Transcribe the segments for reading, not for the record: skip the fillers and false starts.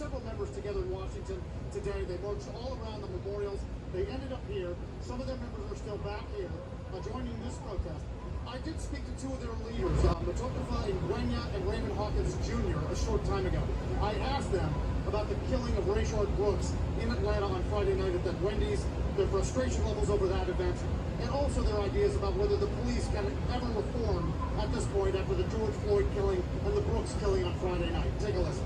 several members together in Washington today. They marched all around the memorials. They ended up here. Some of their members are still back here joining this protest. I did speak to two of their leaders, Mtokufa and Ngwenya and Raymond Hawkins Jr. a short time ago. I asked them about the killing of Rayshard Brooks in Atlanta on Friday night at that Wendy's, their frustration levels over that event, and also their ideas about whether the police can ever reform at this point after the George Floyd killing and the Brooks killing on Friday night. Take a listen.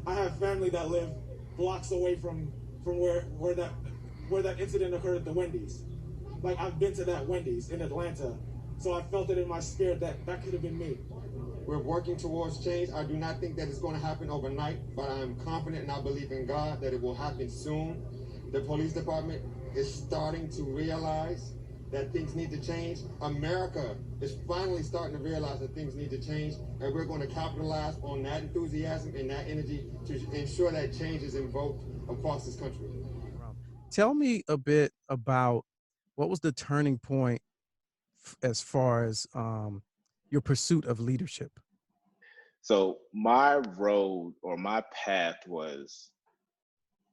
I have family that live blocks away from where that incident occurred at the Wendy's. Like, I've been to that Wendy's in Atlanta, so I felt it in my spirit that could have been me. We're working towards change. I do not think that it's going to happen overnight, but I'm confident and I believe in God that it will happen soon. The police department is starting to realize that things need to change. America is finally starting to realize that things need to change, and we're going to capitalize on that enthusiasm and that energy to ensure that change is invoked across this country. Tell me a bit about what was the turning point as far as your pursuit of leadership? So my road or my path was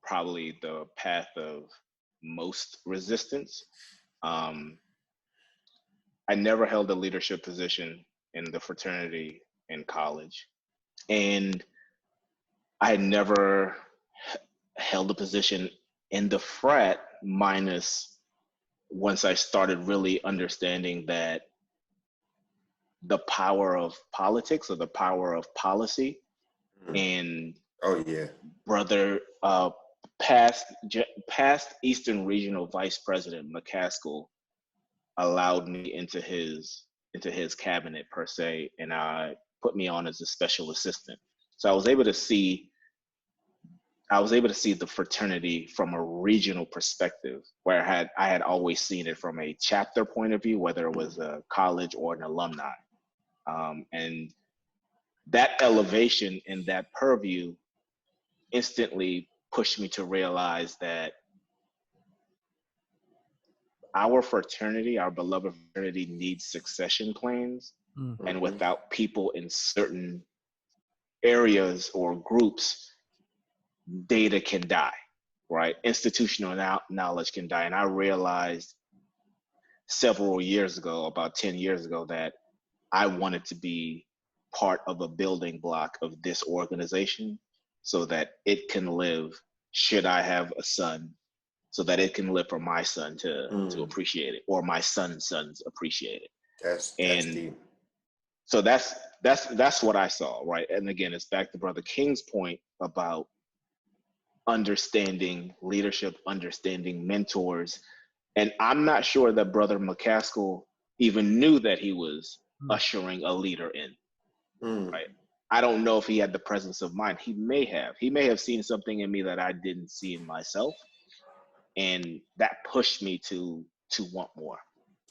probably the path of most resistance. I never held a leadership position in the fraternity in college, and I had never held a position in the frat, minus once I started really understanding that the power of politics or the power of policy. And brother, past Eastern Regional Vice President McCaskill allowed me into his cabinet per se, and put me on as a special assistant. So I was able to see the fraternity from a regional perspective, where I had always seen it from a chapter point of view, whether it was a college or an alumni. And that elevation and that purview instantly pushed me to realize that our fraternity, our beloved fraternity, needs succession plans. Mm-hmm. And without people in certain areas or groups, data can die, right? Institutional knowledge can die. And I realized several years ago, about 10 years ago, that I wanted to be part of a building block of this organization so that it can live, should I have a son, so that it can live for my son to appreciate it, or my son's sons appreciate it. That's deep. So that's what I saw, right? And again, it's back to Brother King's point about understanding leadership, understanding mentors. And I'm not sure that Brother McCaskill even knew that he was ushering a leader in, right? I don't know if he had the presence of mind. He may have seen something in me that I didn't see in myself. And that pushed me to want more.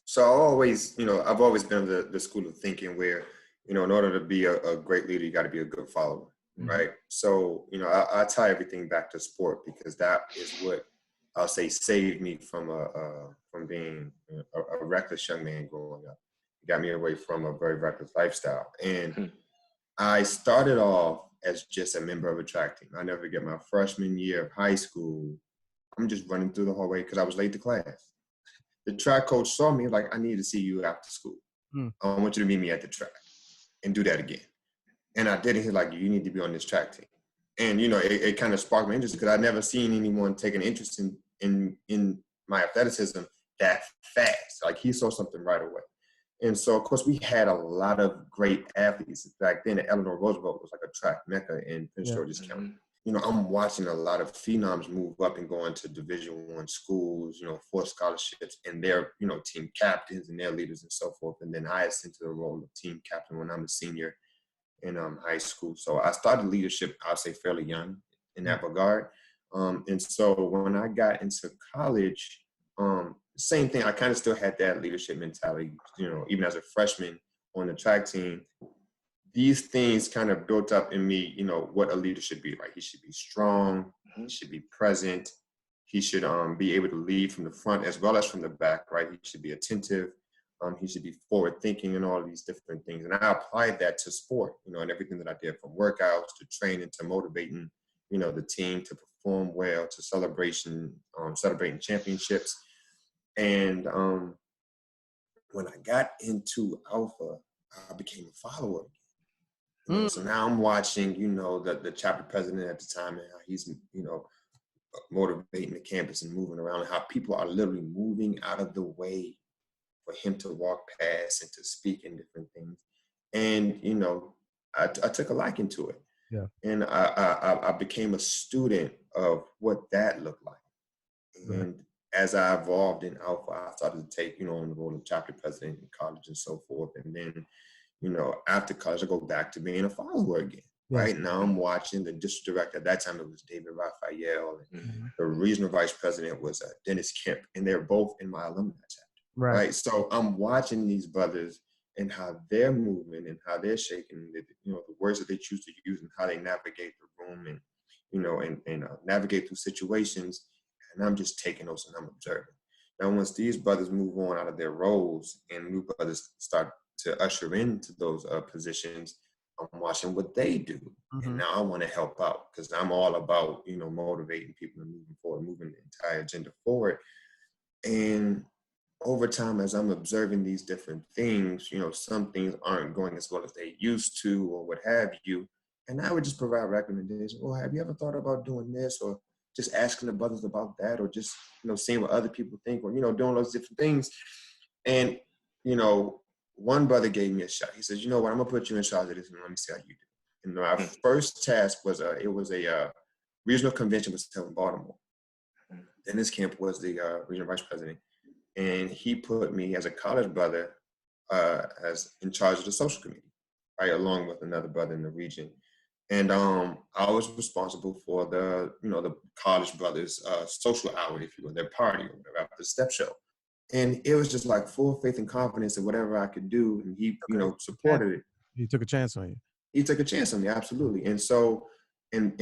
So I've always been the school of thinking where, in order to be a great leader, you got to be a good follower, right? So, I tie everything back to sport, because that is what I'll say saved me from being a reckless young man growing up. It got me away from a very reckless lifestyle. And I started off as just a member of a track team. I never forget my freshman year of high school. I'm just running through the hallway because I was late to class. The track coach saw me, like, I need to see you after school. I want you to meet me at the track and do that again. And I did it. He's like, you need to be on this track team. And, it kind of sparked my interest, because I'd never seen anyone take an interest in my athleticism that fast. Like, he saw something right away. And so, of course, we had a lot of great athletes. Back then, Eleanor Roosevelt was like a track mecca in Prince George's County. I'm watching a lot of phenoms move up and go into Division I schools, for scholarships, and they're, team captains and their leaders and so forth. And then I ascended to the role of team captain when I'm a senior in high school. So I started leadership, I'd say, fairly young in that regard. And so when I got into college, same thing, I kind of still had that leadership mentality, even as a freshman on the track team. These things kind of built up in me, what a leader should be, right? He should be strong, he should be present, he should be able to lead from the front as well as from the back, right? He should be attentive, He should be forward thinking and all these different things. And I applied that to sport, and everything that I did, from workouts to training to motivating, the team to perform well, to celebrating championships. And when I got into Alpha, I became a follower. So now I'm watching, the chapter president at the time, and how he's, motivating the campus and moving around, and how people are literally moving out of the way for him to walk past and to speak in different things. And, I took a liking to it. Yeah. And I became a student of what that looked like. And as I evolved in Alpha, I started to take, on the role of chapter president in college and so forth. And then, after college, I go back to being a follower again. Yes. Right now, I'm watching the district director. At that time, it was David Raphael. And the regional vice president was Dennis Kemp. And they're both in my alumni chapter. Right. So I'm watching these brothers and how they're moving and how they're shaking, the words that they choose to use and how they navigate the room and navigate through situations. And I'm just taking those and I'm observing. Now, once these brothers move on out of their roles and new brothers start to usher into those positions, I'm watching what they do. And now I want to help out, because I'm all about, motivating people and moving forward, moving the entire agenda forward. And over time, as I'm observing these different things, some things aren't going as well as they used to or what have you. And I would just provide recommendations. Well, have you ever thought about doing this? Or just asking the brothers about that, or just, seeing what other people think, or, doing those different things. And, one brother gave me a shot. He says, you know what, I'm gonna put you in charge of this and let me see how you do. And our first task was, it was a regional convention was held in Baltimore. Dennis Kemp was the regional vice president. And he put me as a college brother as in charge of the social committee, right, along with another brother in the region. And I was responsible for the college brothers' social hour, if you will, their party or whatever, after the step show. And it was just like full faith and confidence in whatever I could do. And he, supported it. He took a chance on you. He took a chance on me, absolutely. And so, in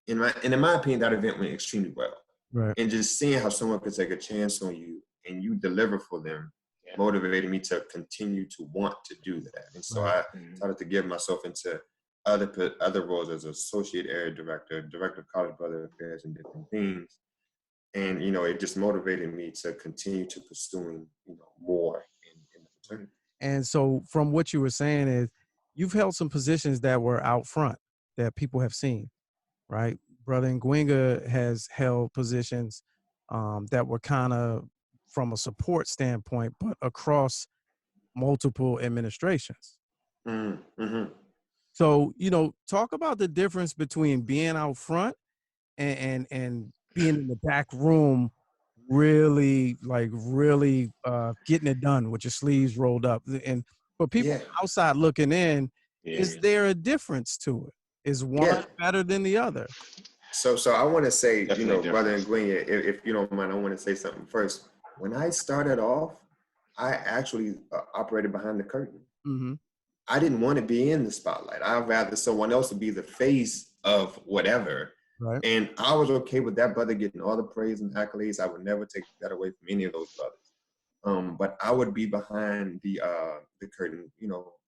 my opinion, that event went extremely well. Right. And just seeing how someone could take a chance on you and you deliver for them motivated me to continue to want to do that. And so I started to give myself into other roles as associate area director of college brother affairs, and different things. And, it just motivated me to continue to pursuing, more in the fraternity. And so from what you were saying is you've held some positions that were out front that people have seen, right? Brother Ngwenya has held positions that were kind of from a support standpoint, but across multiple administrations. So, talk about the difference between being out front and being in the back room, really getting it done with your sleeves rolled up. And for people outside looking in, is there a difference to it? Is one better than the other? So I want to say, Definitely Brother Ngwenya, if you don't mind, I want to say something first. When I started off, I actually operated behind the curtain. I didn't want to be in the spotlight. I'd rather someone else would be the face of whatever. Right. And I was okay with that brother getting all the praise and accolades. I would never take that away from any of those brothers. But I would be behind the curtain,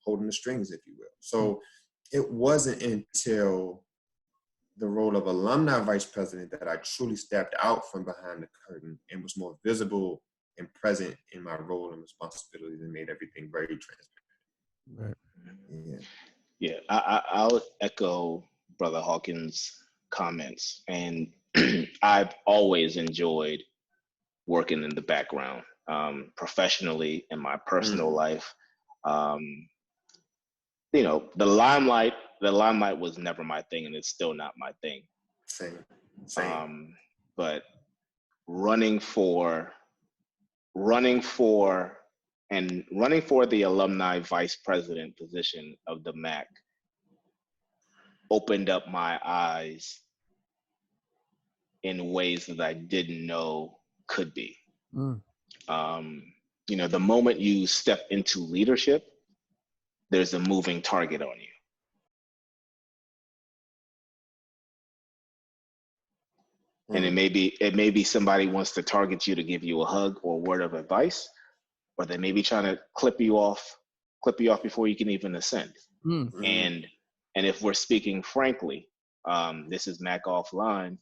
holding the strings, if you will. So it wasn't until the role of alumni vice president that I truly stepped out from behind the curtain and was more visible and present in my role and responsibilities, and made everything very transparent. Right. Yeah. I'll echo Brother Hawkins' comments, and I've always enjoyed working in the background, professionally in my personal life. The limelight was never my thing, and it's still not my thing. Same. But running for the alumni vice president position of the MAAC opened up my eyes in ways that I didn't know could be. The moment you step into leadership, there's a moving target on you. And it may be somebody wants to target you to give you a hug or a word of advice, or they may be trying to clip you off before you can even ascend. Mm. And if we're speaking frankly, this is MAAC offline.